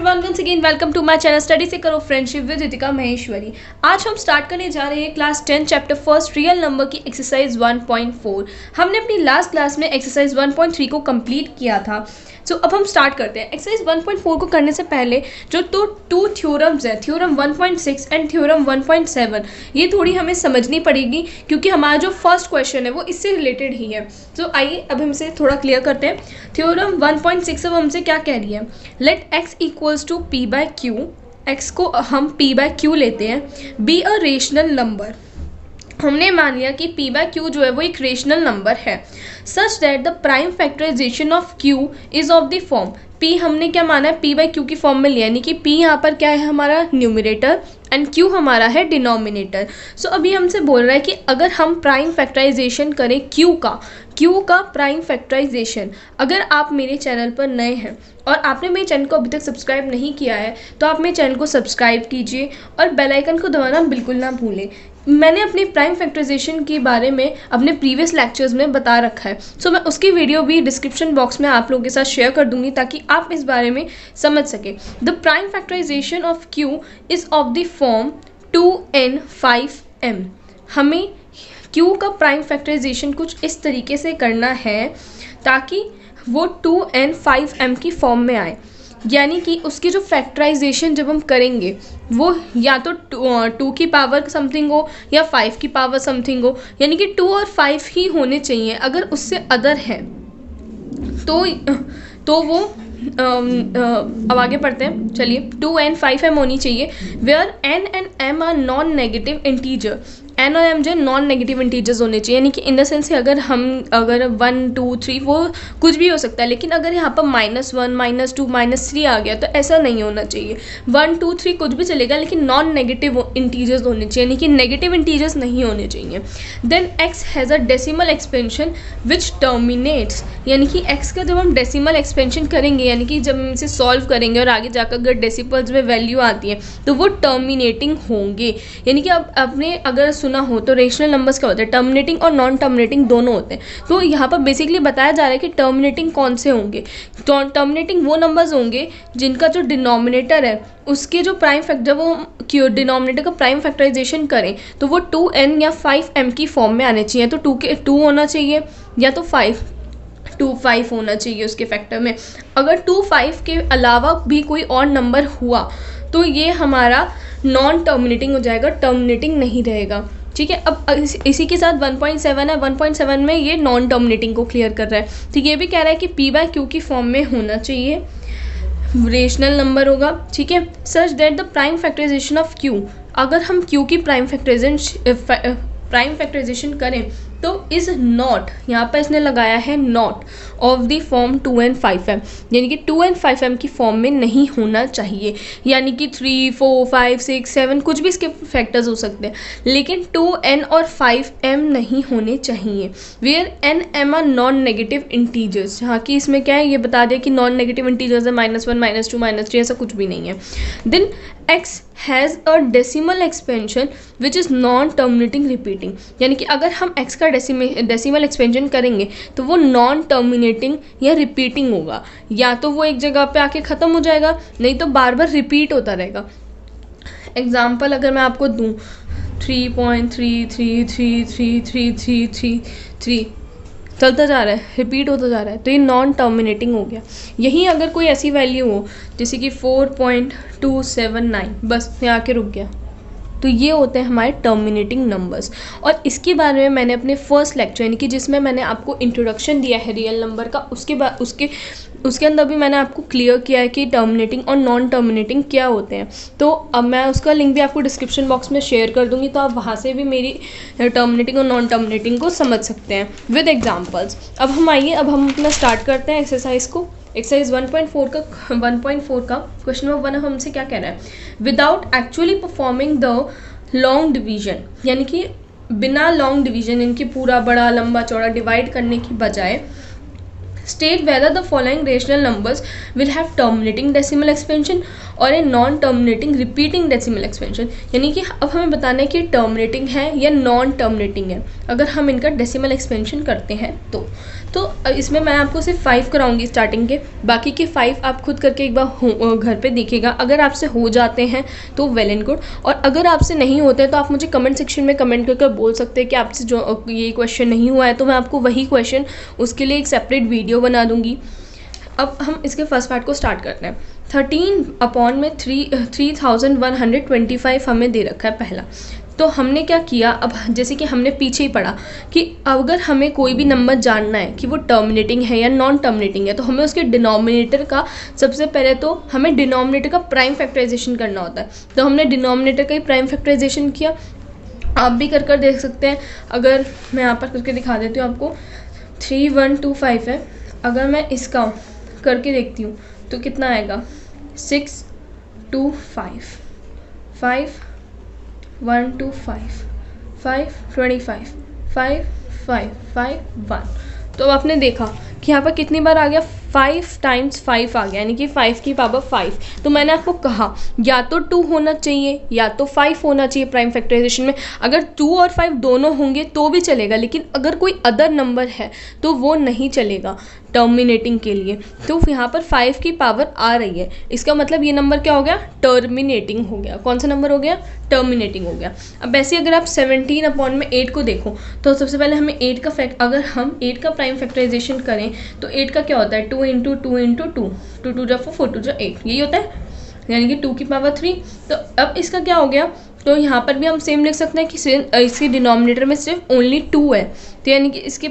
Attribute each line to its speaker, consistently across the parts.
Speaker 1: Everyone, once again welcome to my channel study से करो friendship with Ritika Maheshwari. आज हम स्टार्ट करने जा रहे हैं class 10 chapter first real number की एक्सरसाइज 1.4। हमने अपनी लास्ट क्लास में एक्सरसाइज 1.3 को कंप्लीट किया था। अब हम स्टार्ट करते हैं। एक्सरसाइज 1.4 को करने से पहले जो टू थ्योरम्स हैं, थ्योरम 1.6 एंड थ्योरम 1.7, ये थोड़ी हमें समझनी पड़ेगी क्योंकि हमारा जो फर्स्ट क्वेश्चन है वो इससे रिलेटेड ही है। आइए अब हम इसे थोड़ा क्लियर करते हैं। थ्योरम 1.6 अब हमसे क्या कह रही है, let x equals to p by q. X को हम p बाय क्यू लेते हैं, बी अ रेशनल नंबर। हमने मान लिया कि p बाय क्यू जो है वो एक रेशनल नंबर है, such that the prime factorization of q is of the form. p हमने क्या माना है, p बाय क्यू की फॉर्म में लिया, यानी कि p यहाँ पर क्या है हमारा न्यूमरेटर एंड q हमारा है डिनोमिनेटर। अभी हमसे बोल रहा है कि अगर हम प्राइम फैक्टराइजेशन करें q का प्राइम फैक्टराइजेशन। अगर आप मेरे चैनल पर नए हैं और आपने मेरे चैनल को अभी तक सब्सक्राइब नहीं किया है तो आप मेरे चैनल को सब्सक्राइब कीजिए और बेल आइकन को दबाना बिल्कुल ना भूलें। मैंने अपनी प्राइम फैक्टराइजेशन के बारे में अपने प्रीवियस लेक्चर्स में बता रखा है, मैं उसकी वीडियो भी डिस्क्रिप्शन बॉक्स में आप लोगों के साथ शेयर कर दूंगी ताकि आप इस बारे में समझ सकें। The prime factorization of q is of the form 2n 5m। हमें q का प्राइम फैक्टराइजेशन कुछ इस तरीके से करना है ताकि वो 2n 5m की फॉर्म में आए, यानी कि उसकी जो फैक्टराइजेशन जब हम करेंगे वो या तो 2 की पावर समथिंग हो या 5 की पावर समथिंग हो, यानी कि 2 और 5 ही होने चाहिए। अगर उससे अदर है तो वो अब आगे पढ़ते हैं। चलिए, 2n 5m होनी चाहिए, where n and m are non negative integer. n और m जो नॉन नेगेटिव इंटीजर्स होने चाहिए, यानी कि इन द सेंस अगर 1 2 3 वो कुछ भी हो सकता है, लेकिन अगर यहाँ पर -1 -2 -3 आ गया तो ऐसा नहीं होना चाहिए। 1 2 3 कुछ भी चलेगा, लेकिन नॉन नेगेटिव इंटीजर्स होने चाहिए, यानी कि नेगेटिव इंटीजर्स नहीं होने चाहिए। Then x has a decimal expansion which terminates, यानी कि x का जब हम डेसिमल एक्सपेंशन करेंगे, यानी कि जब हम इसे सॉल्व करेंगे और आगे जाकर अगर डेसिमल्स में वैल्यू आती है तो वो टर्मिनेटिंग होंगे। यानी कि अब आपने अगर सुना हो तो रेशनल नंबर्स क्या होते हैं, टर्मिनेटिंग और नॉन टर्मिनेटिंग दोनों होते हैं। तो यहाँ पर बेसिकली बताया जा रहा है कि टर्मिनेटिंग कौन से होंगे। टर्मिनेटिंग वो नंबर्स होंगे जिनका जो डिनोमिनेटर है उसके जो प्राइम फैक्टर, जब वो डिनोमिनेटर का प्राइम फैक्टराइजेशन करें तो वो 2n या 5m की फॉर्म में आने चाहिए। तो 2 होना चाहिए या तो 5 होना चाहिए उसके फैक्टर में। अगर 2 5 के अलावा भी कोई और नंबर हुआ तो ये हमारा नॉन टर्मिनेटिंग हो जाएगा, टर्मिनेटिंग नहीं रहेगा। ठीक है, अब इसी के साथ 1.7 है, 1.7 में ये नॉन टर्मिनेटिंग को क्लियर कर रहा है। तो ये भी कह रहा है कि p बाय क्यू की फॉर्म में होना चाहिए, रेशनल नंबर होगा। ठीक है, such that the prime factorization of q, अगर हम q की प्राइम फैक्टराइजेशन करें तो इज़ नॉट, यहाँ पर इसने लगाया है not of the form 2n 5m, यानी कि 2n 5m की फॉर्म में नहीं होना चाहिए। यानी कि 3 4 5 6 7 कुछ भी इसके फैक्टर्स हो सकते हैं, लेकिन 2n और 5m नहीं होने चाहिए। Where n m are non negative integers, यहाँ की इसमें क्या है ये बता दिया कि नॉन नेगेटिव इंटीजर्स है, -1 -2 -3 ऐसा कुछ भी नहीं है। Then x has a decimal expansion which is non terminating repeating, यानी कि अगर हम x का डेसिमल एक्सपेंशन करेंगे तो वो नॉन टर्मिनेटिंग या रिपीटिंग होगा, या तो वो एक जगह पे आके ख़त्म हो जाएगा, नहीं तो बार बार रिपीट होता रहेगा। एग्जाम्पल अगर मैं आपको दूँ 3.3333333 चलता जा रहा है, रिपीट होता जा रहा है, तो ये नॉन टर्मिनेटिंग हो गया। यहीं अगर कोई ऐसी वैल्यू हो जैसे कि 4.279, बस यहाँ के रुक गया, तो ये होते हैं हमारे टर्मिनेटिंग नंबर्स। और इसके बारे में मैंने अपने फर्स्ट लेक्चर, यानी कि जिसमें मैंने आपको इंट्रोडक्शन दिया है रियल नंबर का, उसके अंदर भी मैंने आपको क्लियर किया है कि टर्मिनेटिंग और नॉन टर्मिनेटिंग क्या होते हैं। तो अब मैं उसका लिंक भी आपको डिस्क्रिप्शन बॉक्स में शेयर कर दूंगी, तो आप वहाँ से भी मेरी टर्मिनेटिंग और नॉन टर्मिनेटिंग को समझ सकते हैं विद एग्जाम्पल्स। अब हम अपना स्टार्ट करते हैं एक्सरसाइज को। एक्सरसाइज 1.4 का क्वेश्चन नंबर 1 हमसे क्या कह रहा है, without actually performing the long division, यानी कि बिना लॉन्ग डिवीजन, इनकी पूरा बड़ा लंबा चौड़ा डिवाइड करने की बजाय state whether the following rational numbers will have terminating decimal expansion और a non terminating repeating decimal expansion. यानी कि अब हमें बताना है कि टर्मिनेटिंग है या नॉन टर्मिनेटिंग है अगर हम इनका डेसिमल एक्सपेंशन करते हैं तो इसमें मैं आपको सिर्फ 5 कराऊंगी स्टार्टिंग के, बाकी के 5 आप खुद करके एक बार घर पे देखिएगा। अगर आपसे हो जाते हैं तो वेल एंड गुड, और अगर आपसे नहीं होते तो आप मुझे कमेंट सेक्शन में कमेंट करके बोल सकते हैं कि आपसे जो ये क्वेश्चन नहीं हुआ है, तो मैं आपको वही क्वेश्चन उसके लिए एक सेपरेट वीडियो बना दूंगी। अब हम इसके फर्स्ट पार्ट को स्टार्ट करते हैं। 13 अपॉन में 3125 हमें दे रखा है पहला। तो हमने क्या किया, अब जैसे कि हमने पीछे ही पढ़ा कि अगर हमें कोई भी नंबर जानना है कि वो टर्मिनेटिंग है या नॉन टर्मिनेटिंग है, तो हमें उसके डिनोमिनेटर का सबसे पहले तो हमें डिनोमिनेटर का प्राइम फैक्टराइजेशन करना होता है। तो हमने डिनोमिनेटर का ही प्राइम फैक्टराइजेशन किया। आप भी कर देख सकते हैं। अगर मैं यहाँ पर करके दिखा देती हूँ आपको, 3125 है, अगर मैं इसका करके देखती हूँ तो कितना आएगा, 625 5 1 2 5 5 25 5 5 5 1। तो अब आपने देखा कि यहाँ पर कितनी बार आ गया, 5 टाइम्स 5 आ गया, यानी कि 5 की पावर 5। तो मैंने आपको कहा या तो 2 होना चाहिए या तो 5 होना चाहिए प्राइम फैक्टराइजेशन में। अगर 2 और 5 दोनों होंगे तो भी चलेगा, लेकिन अगर कोई अदर नंबर है तो वो नहीं चलेगा टर्मिनेटिंग के लिए। तो यहाँ पर 5 की पावर आ रही है, इसका मतलब ये नंबर क्या हो गया, टर्मिनेटिंग हो गया। कौन सा नंबर हो गया, टर्मिनेटिंग हो गया। अब वैसे अगर आप 17 अपॉन में 8 को देखो तो सबसे पहले हमें 8 का अगर हम 8 का प्राइम फैक्टराइजेशन करें तो 8 का क्या होता है, 2 इंटू 2 इंटू 2, 2 2 जा 4, 4 2 जा 8, यही होता है, यानी कि 2 की पावर 3। तो अब इसका क्या हो गया, तो यहाँ पर भी हम सेम लिख सकते हैं कि इसके डिनोमिनेटर में सिर्फ ओनली 2 है, तो यानी कि इसके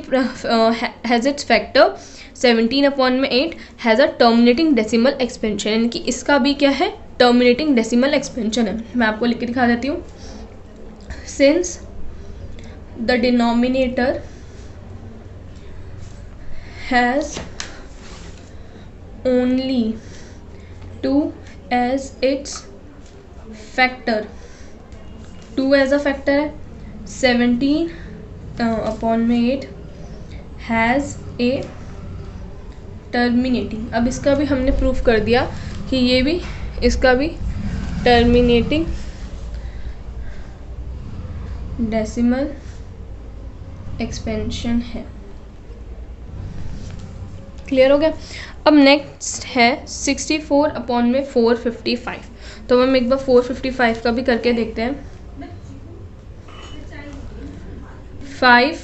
Speaker 1: हैज़ इट्स फैक्टर 17 अपॉन में 8 has a terminating decimal expansion, यानी कि इसका भी क्या है, टर्मिनेटिंग डेसिमल एक्सपेंशन है। मैं आपको लिख के दिखा देती हूँ। Since the denominator has only 2 as its factor, 2 as a factor है, 17 अपॉन में 8 हैज़ ए टर्मिनेटिंग। अब इसका भी हमने प्रूफ कर दिया कि ये भी, इसका भी टर्मिनेटिंग डेसिमल एक्सपेंशन है। क्लियर हो गया। अब नेक्स्ट है 64 अपॉन में 455। तो हम एक बार 455 का भी करके देखते हैं। 5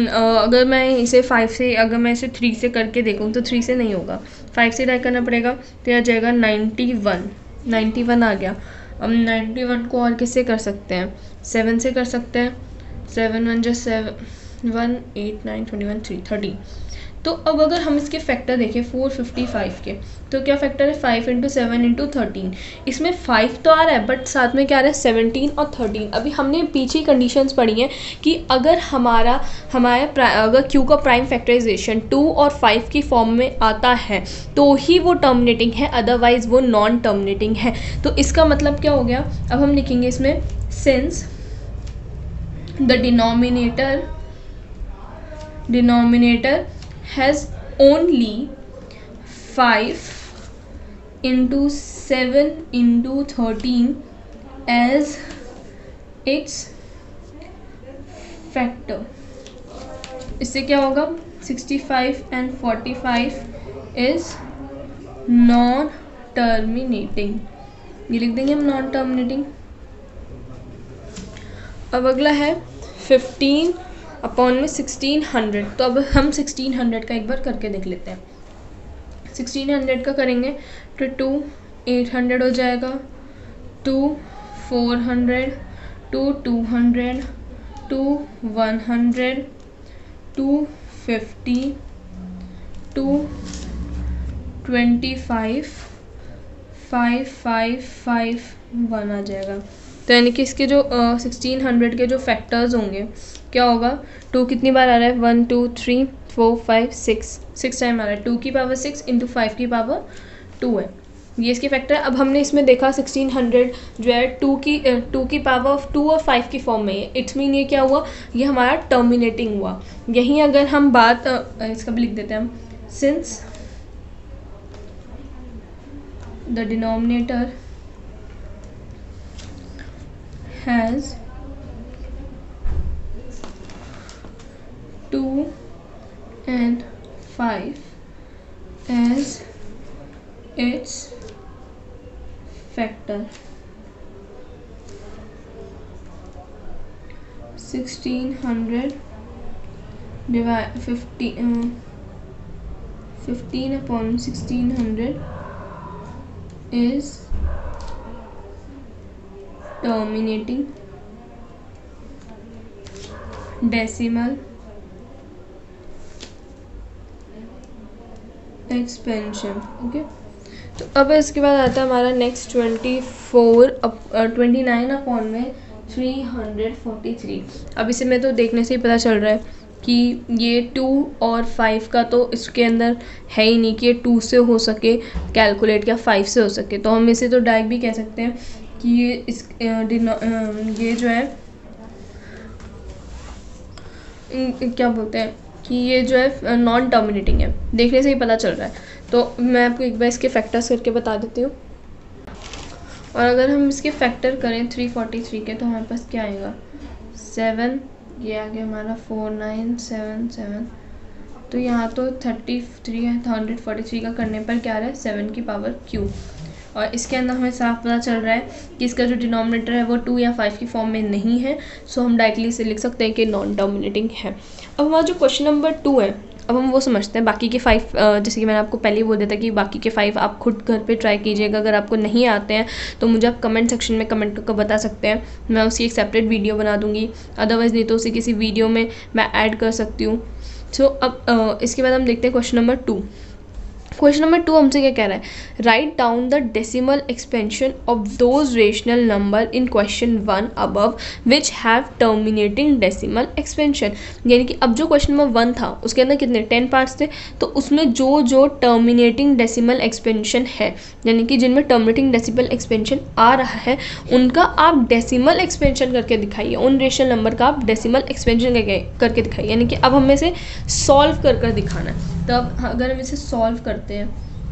Speaker 1: अगर मैं इसे 5 से, अगर मैं इसे 3 से करके देखूँ तो 3 से नहीं होगा, 5 से ट्राई करना पड़ेगा, तो आ जाएगा 91 आ गया। अब 91 को और किससे कर सकते हैं, 7 से कर सकते हैं, 7 1 जा 7 1 8 9 21 3 30। तो अब अगर हम इसके फैक्टर देखें 455 के, तो क्या फैक्टर है, 5 इंटू 7 इंटू 13। इसमें 5 तो आ रहा है बट साथ में क्या आ रहा है, 17 और 13। अभी हमने पीछे कंडीशंस पढ़ी हैं कि अगर हमारा अगर क्यू का प्राइम फैक्टराइजेशन 2 और 5 की फॉर्म में आता है तो ही वो टर्मिनेटिंग है, अदरवाइज वो नॉन टर्मिनेटिंग है। तो इसका मतलब क्या हो गया, अब हम लिखेंगे इसमें, since the denominator has only 5 into 7 into 13 as its factor। इससे क्या होगा, 65 and 45 is नॉन टर्मिनेटिंग, ये लिख देंगे हम नॉन टर्मिनेटिंग। अब अगला है 15 अपॉन में 1600। तो अब हम 1600 का एक बार करके देख लेते हैं। 1600 का करेंगे तो 2 800 हो जाएगा, 2 400, 2 200, 2 100, 2 50, 2 25 5 5 5 1 आ जाएगा। तो यानी कि इसके जो 1600 के जो फैक्टर्स होंगे क्या होगा, 2 कितनी बार आ रहा है, 1 2 3 4 5 6 टाइम आ रहा है, 2 की पावर 6 इंटू 5 की पावर 2 है, ये इसके फैक्टर है। अब हमने इसमें देखा 1600 जो है 2 की पावर 2 और 5 की फॉर्म में है। इट्स मीन ये क्या हुआ, ये हमारा टर्मिनेटिंग हुआ। यहीं अगर हम बात इसका भी लिख देते हैं हम, since the denominator has 2 and 5 as its factor, 1600 divide 15 upon 1600 is terminating decimal expansion. Okay, तो अब इसके बाद आता है हमारा नेक्स्ट 29 अपॉन में 343। अब इसे में तो देखने से ही पता चल रहा है कि ये 2 और 5 का तो इसके अंदर है ही नहीं कि ये 2 से हो सके कैलकुलेट या 5 से हो सके। तो हम इसे तो डायरेक्ट भी कह सकते हैं कि ये जो है क्या बोलते हैं कि ये जो है नॉन टर्मिनेटिंग है, देखने से ही पता चल रहा है। तो मैं आपको एक बार इसके फैक्टर्स करके बता देती हूँ। और अगर हम इसके फैक्टर करें 343 के, तो हमारे पास क्या आएगा 7, ये आ गया हमारा 4977। तो यहाँ तो 143 का करने पर क्या आ रहा है 7 की पावर क्यू। और इसके अंदर हमें साफ पता चल रहा है कि इसका जो डिनोमिनेटर है वो 2 या 5 की फॉर्म में नहीं है। सो हम डायरेक्टली इसे लिख सकते हैं कि नॉन टर्मिनेटिंग है। अब हमारा जो क्वेश्चन नंबर 2 है, अब हम वो समझते हैं। बाकी के 5 जैसे कि मैंने आपको पहले ही बोल दिया था कि बाकी के 5 आप खुद घर पे ट्राई कीजिएगा। अगर आपको नहीं आते हैं तो मुझे आप कमेंट सेक्शन में कमेंट करके बता सकते हैं, मैं उसकी एक सेपरेट वीडियो बना दूँगी। अदरवाइज़ नहीं तो उसी किसी वीडियो में मैं ऐड कर सकती हूँ। सो अब इसके बाद हम देखते हैं क्वेश्चन नंबर 2। क्वेश्चन नंबर 2 हमसे क्या कह रहा है, write down the decimal expansion of those rational number in question 1 above which have terminating decimal expansion. यानी कि अब जो क्वेश्चन नंबर 1 था उसके अंदर कितने 10 पार्ट्स थे, तो उसमें जो जो टर्मिनेटिंग डेसिमल एक्सपेंशन है, यानी कि जिनमें टर्मिनेटिंग डेसिमल एक्सपेंशन आ रहा है, उनका आप डेसिमल एक्सपेंशन करके दिखाइए। उन रेशनल नंबर का आप डेसिमल एक्सपेंशन करके दिखाइए। यानी कि अब हमें से सॉल्व कर दिखाना है। तो अब अगर हम इसे सॉल्व करते हैं,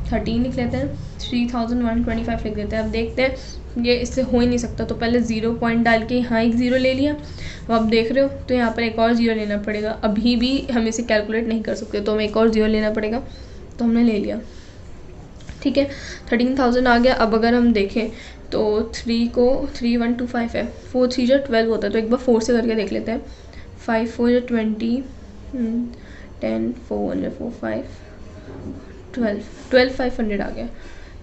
Speaker 1: 13 लिख लेते हैं, 3125 लिख देते हैं। अब देखते हैं ये इससे हो ही नहीं सकता, तो पहले 0 पॉइंट डाल के यहाँ एक 0 ले लिया। अब आप देख रहे हो तो यहाँ पर एक और 0 लेना पड़ेगा। अभी भी हम इसे कैलकुलेट नहीं कर सकते, तो हमें एक और 0 लेना पड़ेगा। तो हमने ले लिया, ठीक है, 13,000 आ गया। अब अगर हम देखें तो 3 को 3125 है, 4 3 जो 12 होता है, तो एक बार 4 से करके देख लेते हैं। 5 4 जो 20, 10 400 4 5 12 500 आ गया।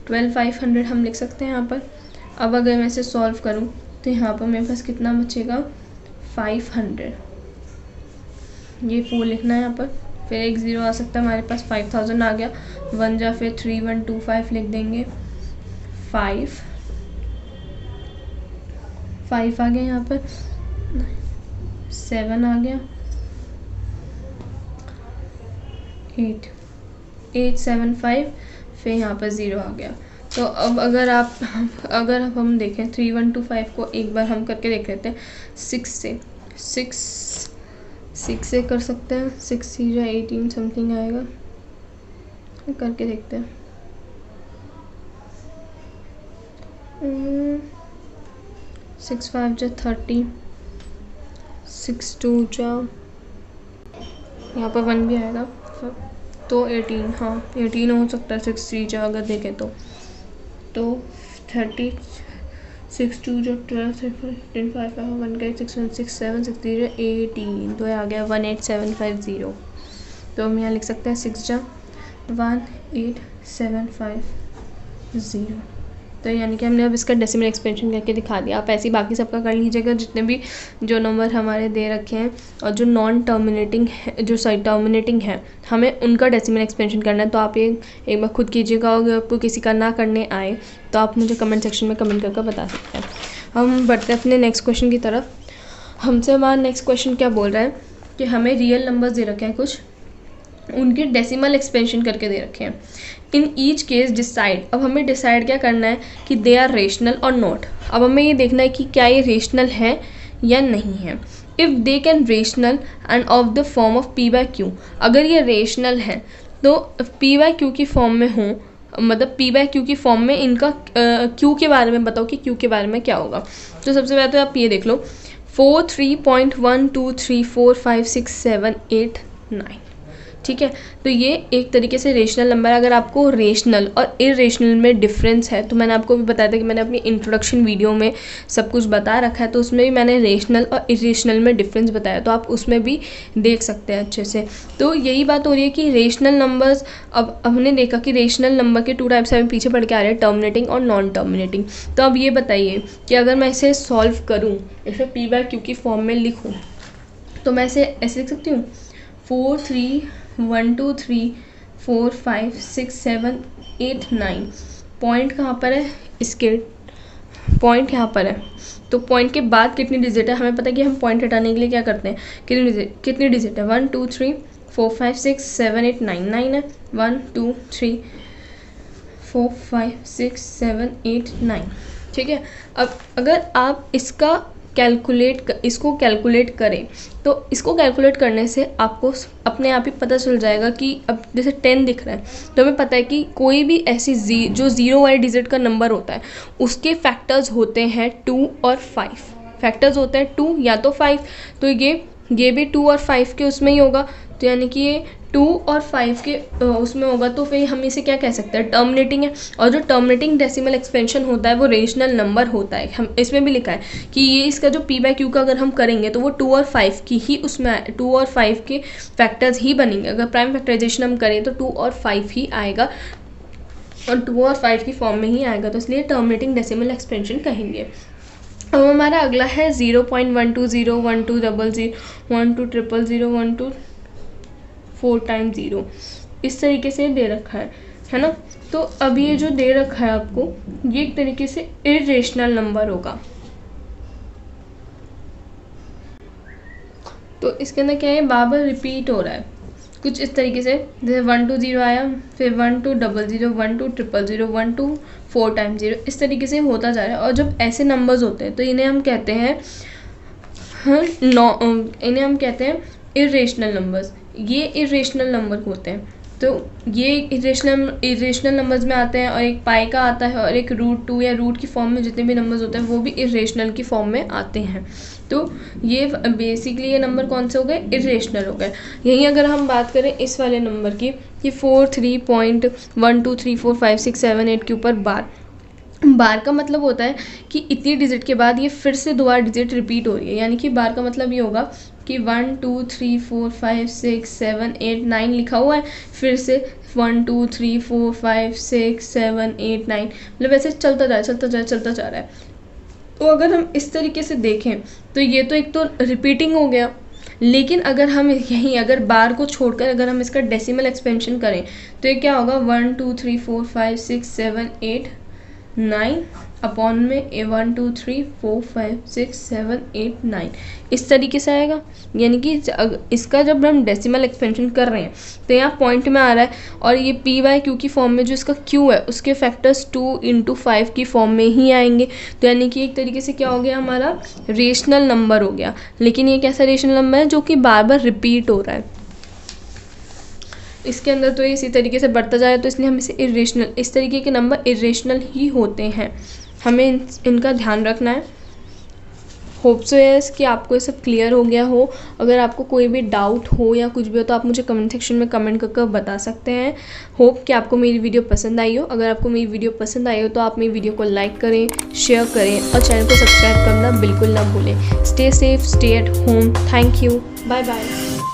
Speaker 1: 12 500 हम लिख सकते हैं यहाँ पर। अब अगर मैं इसे सॉल्व करूँ तो यहाँ पर मेरे पास कितना बचेगा 500। ये 4 लिखना है यहाँ पर, फिर एक 0 आ सकता है हमारे पास, 5000 आ गया। 1 जा फिर 3125 लिख देंगे। 5 आ गया यहाँ पर, 7 आ गया, 875, फिर यहाँ पर 0 आ गया। तो अब अगर हम देखें 3125 को एक बार हम करके देख लेते हैं 6 से कर सकते हैं। 6 जो 18 समथिंग आएगा, करके देखते हैं। 6 5 जो 30, 6 2 जो यहाँ पर 1 भी आएगा, तो 18, हाँ 18 हो सकता है। 6 3 जो अगर देखें तो 30, 6 2 जो 12 15 5 1 का 6 1 6 7 6 3 जो 18, तो आ गया 18750। तो हम यहाँ लिख सकते हैं 6 जो 18750। तो यानी कि हमने अब इसका डेसिमल एक्सपेंशन करके दिखा दिया। आप ऐसे ही बाकी सबका कर लीजिएगा, जितने भी जो नंबर हमारे दे रखे हैं और जो नॉन टर्मिनेटिंग है, जो टर्मिनेटिंग है, हमें उनका डेसिमल एक्सपेंशन करना है। तो आप ये एक बार खुद कीजिएगा, अगर आपको किसी का ना करने आए तो आप मुझे कमेंट सेक्शन में कमेंट करके बता सकते हैं। हम बढ़ते हैं अपने नेक्स्ट क्वेश्चन की तरफ। हमसे हमारा नेक्स्ट क्वेश्चन क्या बोल रहा है कि हमें रियल नंबर्स दे रखे हैं कुछ, उनके डेसिमल एक्सपेंशन करके दे रखे हैं। इन ईच केस डिसाइड, अब हमें डिसाइड क्या करना है कि दे आर रेशनल और नॉट। अब हमें ये देखना है कि क्या ये रेशनल है या नहीं है। If they can rational and of the form of p by q, अगर ये रेशनल है तो पी बाय क्यू की फॉर्म में हो, मतलब पी बाय क्यू की फॉर्म में इनका क्यू के बारे में बताओ कि क्यू के बारे में क्या होगा। तो सबसे पहले तो आप ये देख लो 4 3.1 2 3 4 5 6 7 8 9, ठीक है। तो ये एक तरीके से रेशनल नंबर है। अगर आपको रेशनल और इरेशनल में डिफरेंस है तो मैंने आपको भी बताया था कि मैंने अपनी इंट्रोडक्शन वीडियो में सब कुछ बता रखा है, तो उसमें भी मैंने रेशनल और इरेशनल में डिफरेंस बताया, तो आप उसमें भी देख सकते हैं अच्छे से। तो यही बात हो रही है कि रेशनल नंबर्स, अब हमने देखा कि रेशनल नंबर के 2 टाइप्स हमें पीछे पढ़ के आ रहे हैं, टर्मिनेटिंग और नॉन टर्मिनेटिंग। तो अब ये बताइए कि अगर मैं इसे सॉल्व करूँ, इसे पी बाय क्यू की फॉर्म में लिखूँ, तो मैं इसे ऐसे लिख सकती हूँ 4 3 1 2 3 4 5 6 7 8 9। पॉइंट कहाँ पर है, इसके पॉइंट यहाँ पर है। तो पॉइंट के बाद कितनी डिजिट है, हमें पता है कि हम पॉइंट हटाने के लिए क्या करते हैं, कितनी डिजिट है 1 2 3 4 5 6 7 8 9, 9 है 1 2 3 4 5 6 7 8 9, ठीक है। अब अगर आप इसको कैलकुलेट करें तो इसको कैलकुलेट करने से आपको अपने आप ही पता चल जाएगा कि अब जैसे 10 दिख रहा है तो हमें पता है कि कोई भी ऐसी जो 0 वाले डिजिट का नंबर होता है उसके फैक्टर्स होते हैं 2 और 5, फैक्टर्स होते हैं 2 या तो 5। तो ये भी 2 और 5 के उसमें ही होगा, तो यानी कि ये 2 और 5 के उसमें होगा, तो फिर हम इसे क्या कह सकते हैं, टर्मिनेटिंग है। और जो टर्मिनेटिंग डेसिमल एक्सपेंशन होता है वो रेशनल नंबर होता है। हम इसमें भी लिखा है कि ये इसका जो पी बाय क्यू का अगर हम करेंगे तो वो 2 और 5 की ही उसमें 2 और 5 के फैक्टर्स ही बनेंगे। अगर प्राइम फैक्टराइजेशन हम करें तो 2 और 5 ही आएगा और 2 और 5 की फॉर्म में ही आएगा, तो इसलिए टर्मिनेटिंग डेसिमल एक्सपेंशन कहेंगे। अब हमारा अगला है 0.120 1 2 00 1 2 000 1 2 4 टाइम्स 0, इस तरीके से दे रखा है ना। तो अब ये जो दे रखा है आपको, ये एक तरीके से इरेशनल नंबर होगा। तो इसके अंदर क्या है, बार बार रिपीट हो रहा है कुछ इस तरीके से, जैसे 1 2 0 आया, फिर 1 2 00 1 2 000 1 2 4 टाइम्स 0, इस तरीके से होता जा रहा है। और जब ऐसे नंबर्स होते हैं तो इन्हें हम कहते हैं इन्हें हम कहते हैं इरेशनल नंबर्स। ये इरेशनल नंबर होते हैं, तो ये इरेशनल नंबर्स में आते हैं। और एक पाई का आता है और एक √2 या रूट की फॉर्म में जितने भी नंबर्स होते हैं वो भी इरेशनल की फॉर्म में आते हैं। तो ये बेसिकली ये नंबर कौन से हो गए, इरेशनल हो गए। यहीं अगर हम बात करें इस वाले नंबर की, ये 4 3.1 2 3 4 5 6 7 8 के ऊपर बार का मतलब होता है कि इतनी डिजिट के बाद ये फिर से 2 डिजिट रिपीट हो रही है, यानी कि बार का मतलब ये होगा कि 1 2 3 4 5 6 7 8 9 लिखा हुआ है, फिर से 1 2 3 4 5 6 7 8 9, मतलब ऐसे चलता जा रहा है। तो अगर हम इस तरीके से देखें तो ये तो एक तो रिपीटिंग हो गया, लेकिन अगर हम यहीं अगर बार को छोड़कर अगर हम इसका डेसिमल एक्सपेंशन करें तो ये क्या होगा 1 2 3 4 5 6 7 8 9 अपॉन में 1 2 3 4 5 6 7 8 9, इस तरीके से आएगा। यानी कि इसका जब हम डेसिमल एक्सपेंशन कर रहे हैं तो यहाँ पॉइंट में आ रहा है, और ये पी बाय क्यू की फॉर्म में जो इसका क्यू है उसके फैक्टर्स 2 × 5 की फॉर्म में ही आएंगे। तो यानी कि एक तरीके से क्या हो गया, हमारा रेशनल नंबर हो गया। लेकिन ये कैसा रेशनल नंबर है, जो कि बार बार रिपीट हो रहा है इसके अंदर, तो इसी तरीके से बढ़ता जाए, तो इसलिए हम इसे इरेशनल, इस तरीके के नंबर इरेशनल ही होते हैं, हमें इनका ध्यान रखना है। होप सो यस कि आपको ये सब क्लियर हो गया हो। अगर आपको कोई भी डाउट हो या कुछ भी हो तो आप मुझे कमेंट सेक्शन में कमेंट करके बता सकते हैं। होप कि आपको मेरी वीडियो पसंद आई हो। अगर आपको मेरी वीडियो पसंद आई हो तो आप मेरी वीडियो को लाइक करें, शेयर करें और चैनल को सब्सक्राइब करना बिल्कुल ना भूलें। Stay safe, stay at home. Thank you, bye bye.